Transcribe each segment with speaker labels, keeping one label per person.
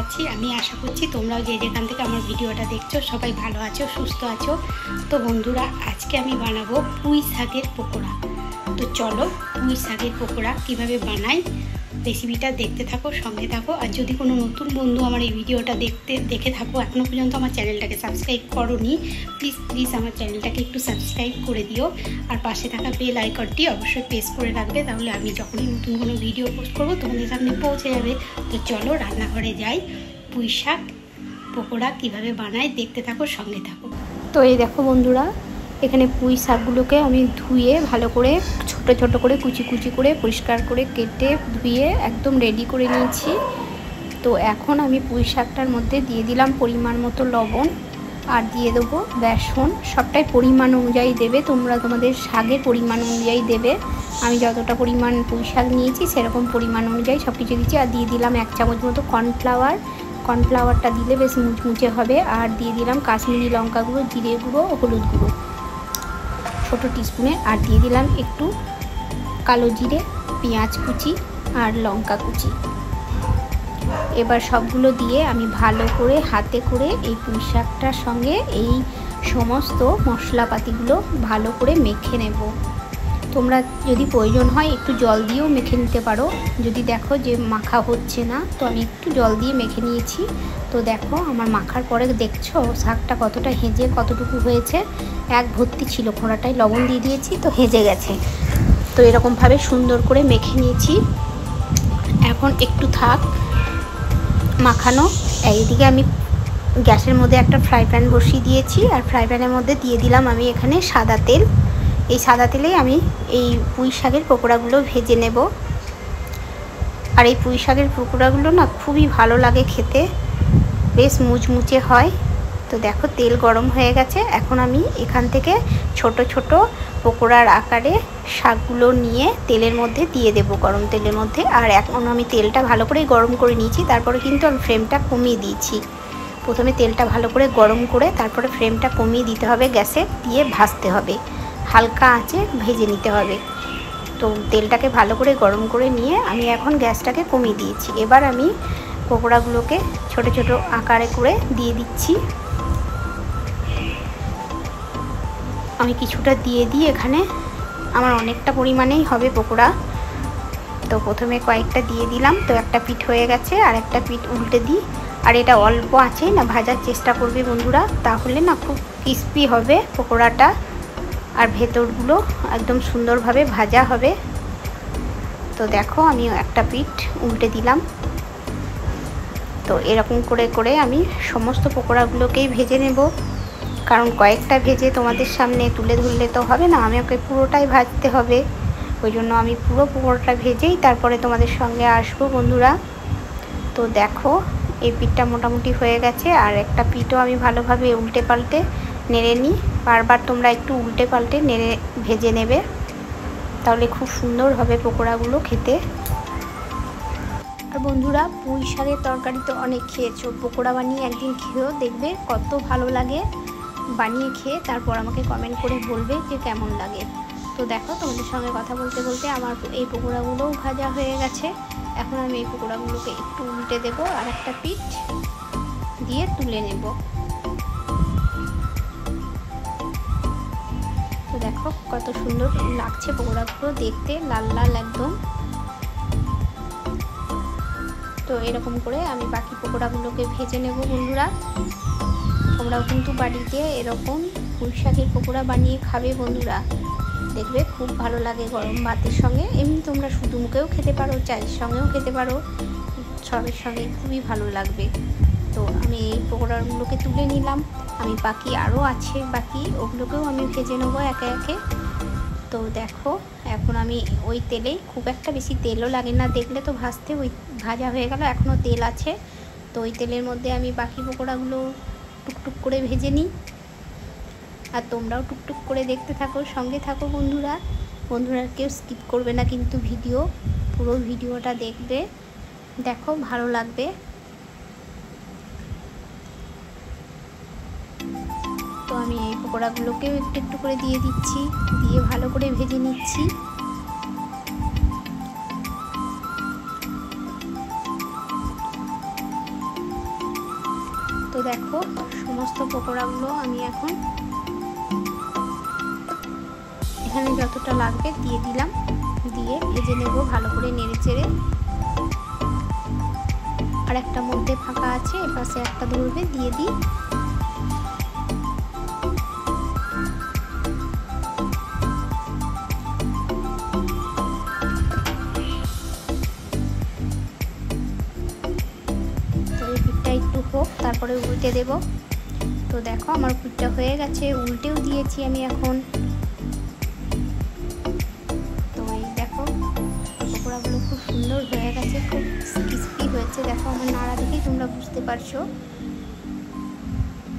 Speaker 1: আছি। আমি আশা করছি তোমরাও যে যেখান থেকে আমার ভিডিওটা দেখছো সবাই ভালো আছো, সুস্থ আছো। তো বন্ধুরা, আজকে আমি বানাবো পুঁই শাকের পকোড়া। তো চলো পুঁই শাকের পকোড়া কীভাবে বানাই রেসিপিটা দেখতে থাকো, সঙ্গে থাকো। আর যদি কোনো নতুন বন্ধু আমার এই ভিডিওটা দেখে থাকো, এখনও পর্যন্ত আমার চ্যানেলটাকে সাবস্ক্রাইব করোনি, প্লিজ আমার চ্যানেলটাকে একটু সাবস্ক্রাইব করে দিও। আর পাশে থাকা বেল আইকনটি অবশ্যই প্রেস করে রাখবে, তাহলে আমি যখনই নতুন কোনো ভিডিও পোস্ট করবো তোমাদের সামনে পৌঁছে যাবে। তো চলো রান্নাঘরে যাই, পুঁই শাক পকোড়া কীভাবে বানাই দেখতে থাকো, সঙ্গে থাকো। তো এই দেখো বন্ধুরা, এখানে পুঁই শাকগুলোকে আমি ধুয়ে ভালো করে ছোট ছোট করে কুচি করে পরিষ্কার করে কেটে ধুয়ে একদম রেডি করে নিয়েছি। তো এখন আমি পুঁই শাকটার মধ্যে দিয়ে দিলাম পরিমাণ মতো লবণ, আর দিয়ে দেবো বেসন। সবটাই পরিমাণ অনুযায়ী দেবে, তোমরা তোমাদের শাকের পরিমাণ অনুযায়ী দেবে। আমি যতটা পরিমাণ পুঁই শাক নিয়েছি সেরকম পরিমাণ অনুযায়ী সব কিছু দিচ্ছি। আর দিয়ে দিলাম 1 চামচ মতো কর্নফ্লাওয়ারটা দিলে বেশ মুচমুচে হবে। আর দিয়ে দিলাম কাশ্মীরি লঙ্কা গুঁড়ো, জিরে গুঁড়ো, হলুদ গুঁড়ো ছোটো টিস্পুনে। আর দিয়ে দিলাম একটু কালো জিরে, পেঁয়াজ কুচি আর লঙ্কা কুচি। এবার সবগুলো দিয়ে আমি ভালো করে হাতে করে এই পুঁই শাকটার সঙ্গে এই সমস্ত মশলাপাতিগুলো ভালো করে মেখে নেব। তোমরা যদি প্রয়োজন হয় একটু জল দিয়েও মেখে নিতে পারো। যদি দেখো যে মাখা হচ্ছে না, তো আমি একটু জল দিয়ে মেখে নিয়েছি। তো দেখো আমার মাখার পরে দেখছো শাকটা কতটা হেজে কতটুকু হয়েছে। এক ভর্তি ছিল, খোঁড়াটায় লবণ দিয়ে দিয়েছি তো হেজে গেছে। তো এরকমভাবে সুন্দর করে মেখে নিয়েছি। এখন একটু থাক মাখানো। এইদিকে আমি গ্যাসের মধ্যে একটা ফ্রাই প্যান বসিয়ে দিয়েছি, আর ফ্রাই প্যানের মধ্যে দিয়ে দিলাম আমি এখানে সাদা তেল। এই সাদা তেলেই আমি এই পুঁই শাকের পকোড়াগুলো ভেজে নেব। আর এই পুঁই শাকের পকোড়াগুলো না খুবই ভালো লাগে খেতে, বেশ মুচমুচে হয়। তো দেখো তেল গরম হয়ে গেছে। এখন আমি এখান থেকে ছোট ছোট পকোড়ার আকারে শাকগুলো নিয়ে তেলের মধ্যে দিয়ে দেব, গরম তেলের মধ্যে। আর এখন আমি তেলটা ভালো করে গরম করে নিয়েছি, তারপরে কিন্তু আমি ফ্লেমটা কমিয়ে দিয়েছি। প্রথমে তেলটা ভালো করে গরম করে তারপরে ফ্লেমটা কমিয়ে দিতে হবে, গ্যাসে দিয়ে ভাজতে হবে, হালকা আঁচে ভেজে নিতে হবে। তো তেলটাকে ভালো করে গরম করে নিয়ে আমি এখন গ্যাসটাকে কমিয়ে দিয়েছি। এবার আমি পকোড়াগুলোকে ছোট ছোট আকারে করে দিয়ে দিচ্ছি। আমি কিছুটা দিয়ে দিই, এখানে আমার অনেকটা পরিমাণেই হবে পকোড়া। তো প্রথমে কয়েকটা দিয়ে দিলাম। তো একটা পিঠ হয়ে গেছে, আর একটা পিঠ উল্টে দিই। আর এটা অল্প আছে না ভাজার চেষ্টা করবে বন্ধুরা, তাহলে না খুব ক্রিস্পি হবে পকোড়াটা, আর ভেতরগুলো একদম সুন্দরভাবে ভাজা হবে। তো দেখো আমি একটা পিঠ উল্টে দিলাম। তো এরকম করে করে আমি সমস্ত পকোড়াগুলোকেই ভেজে নেব, কারণ কয়েকটা ভেজে তোমাদের সামনে তুলে ধরলে তো হবে না, আমাকে পুরোটাই ভাজতে হবে। ওই জন্য আমি পুরো পকোড়াটা ভেজেই তারপরে তোমাদের সঙ্গে আসবো বন্ধুরা। তো দেখো এই পিঠটা মোটামুটি হয়ে গেছে, আর একটা পিঠও আমি ভালোভাবে উল্টে পাল্টে নেড়ে নিই। বারবার তোমরা একটু উল্টে পাল্টে নেড়ে ভেজে নেবে, তাহলে খুব সুন্দর হবে পকোড়াগুলো খেতে। আর বন্ধুরা, পুঁই শাকের তরকারি তো অনেক খেয়েছো, পকোড়া বানিয়ে একদিন খেয়েও দেখবে কত ভালো লাগে। বানিয়ে খেয়ে তারপর আমাকে কমেন্ট করে বলবে যে কেমন লাগে। তো দেখো তোমাদের সঙ্গে কথা বলতে বলতে আমার এই পকোড়াগুলোও ভাজা হয়ে গেছে। এখন আমি এই পকোড়াগুলোকে একটু উল্টে দেবো, আর একটা পিঠ দিয়ে তুলে নেব। তো দেখো কত সুন্দর লাগছে পকোড়াগুলো দেখতে, লাল লাল একদম। তো এরকম করে আমি বাকি পকোড়াগুলোকে ভেজে নেব বন্ধুরা। তোমরাও কিন্তু বাড়িতে এরকম পুঁই শাকের পকোড়া বানিয়ে খাবে বন্ধুরা, দেখবে খুব ভালো লাগে গরম ভাতের সঙ্গে। এমনি তোমরা শুধু মুখেও খেতে পারো, চায়ের সঙ্গেও খেতে পারো, সবের সঙ্গে খুবই ভালো লাগবে। তো আমি এই পকোড়াগুলোকে তুলে নিলাম। আমি বাকি আরও আছে, বাকি ওগুলোকেও আমি ভেজে নেবো একে একে। তো দেখো এখন আমি ওই তেলেই, খুব একটা বেশি তেলও লাগে না, দেখলে তো ভাজতে ওই ভাজা হয়ে গেল, এখনও তেল আছে। তো ওই তেলের মধ্যে আমি বাকি পকোড়াগুলো টুকটুক করে ভেজে নিই। আর তোমরাও টুকটুক করে দেখতে থাকো, সঙ্গে থাকো বন্ধুরা। কেউ স্কিপ করবে না কিন্তু পুরো ভিডিওটা দেখবে, দেখো ভালো লাগবে। তো আমি এই পকোড়াগুলোকেও একটু একটু করে দিয়ে দিচ্ছি, দিয়ে ভালো করে ভেজে নিচ্ছি। দেখো সমস্ত পকোড়াগুলো আমি এখন এখানে যতটা লাগবে দিয়ে দিলাম, দিয়ে ভেজে নেব ভালো করে নেড়ে চেড়ে। আর একটা মধ্যে ফাঁকা আছে, এপাশে একটা ধরবে, দিয়ে দিই। তো এই পিঠটা একটু হোক, তারপরে উল্টে দেব। তো দেখো আমার পিঠটা হয়ে গেছে, উল্টেও দিয়েছি আমি এখন। তো এই দেখো পকোড়াগুলো খুব সুন্দর হয়ে গেছে, খুব ক্রিস্পি হয়েছে। দেখো আমার নাড়া দেখেই তোমরা বুঝতে পারছো।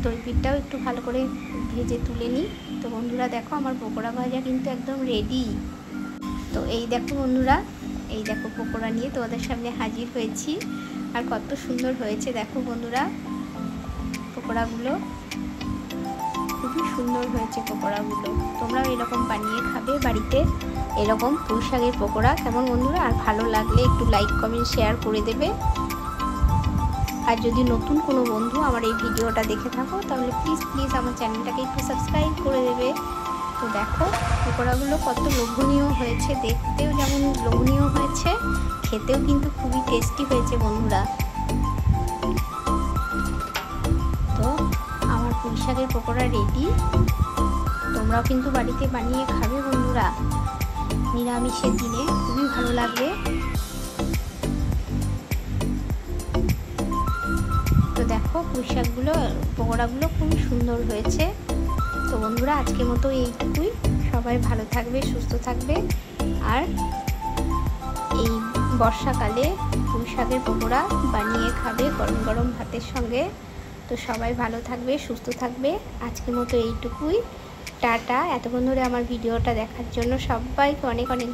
Speaker 1: তো এই পিঠটাও একটু ভালো করে ভেজে তুলে নিই। তো বন্ধুরা দেখো আমার পকোড়া ভাজা কিন্তু একদম রেডি। তো এই দেখো বন্ধুরা, এই দেখো পকোড়া নিয়ে তোমাদের সামনে হাজির হয়েছি। আর কত সুন্দর হয়েছে দেখো বন্ধুরা পকোড়াগুলো, খুবই সুন্দর হয়েছে পকোড়াগুলো। তোমরাও এরকম বানিয়ে খাবে বাড়িতে, এরকম পুঁই শাকের পকোড়া। কেমন বন্ধুরা? আর ভালো লাগলে একটু লাইক কমেন্ট শেয়ার করে দেবে। আর যদি নতুন কোনো বন্ধু আমার এই ভিডিওটা দেখে থাকো তাহলে প্লিজ আমার চ্যানেলটাকে একটু সাবস্ক্রাইব করে দেবে। তো দেখো পকোড়াগুলো কত লোভনীয় হয়েছে, দেখতেও যেমন লোভনীয় হয়েছে, খেতেও কিন্তু খুবই টেস্টি হয়েছে বন্ধুরা। তো আমার পুঁই শাকের পকোড়া রেডি। তোমরাও কিন্তু বাড়িতে বানিয়ে খাবে বন্ধুরা, নিরামিষের দিনে খুবই ভালো লাগবে। তো দেখো পুঁই শাকগুলো পকোড়াগুলো খুবই সুন্দর হয়েছে। তো বন্ধুরা আজকের মতো এইটুকুই। সবাই ভালো থাকবে, সুস্থ থাকবে। আর এই বর্ষাকালে পুঁই শাকের পকোড়া বানিয়ে খাবে গরম গরম ভাতের সঙ্গে। তো সবাই ভালো থাকবে, সুস্থ থাকবে। আজকের মতো এইটুকুই, টাটা। এতক্ষণ ধরে আমার ভিডিওটা দেখার জন্য সবাইকে অনেক অনেক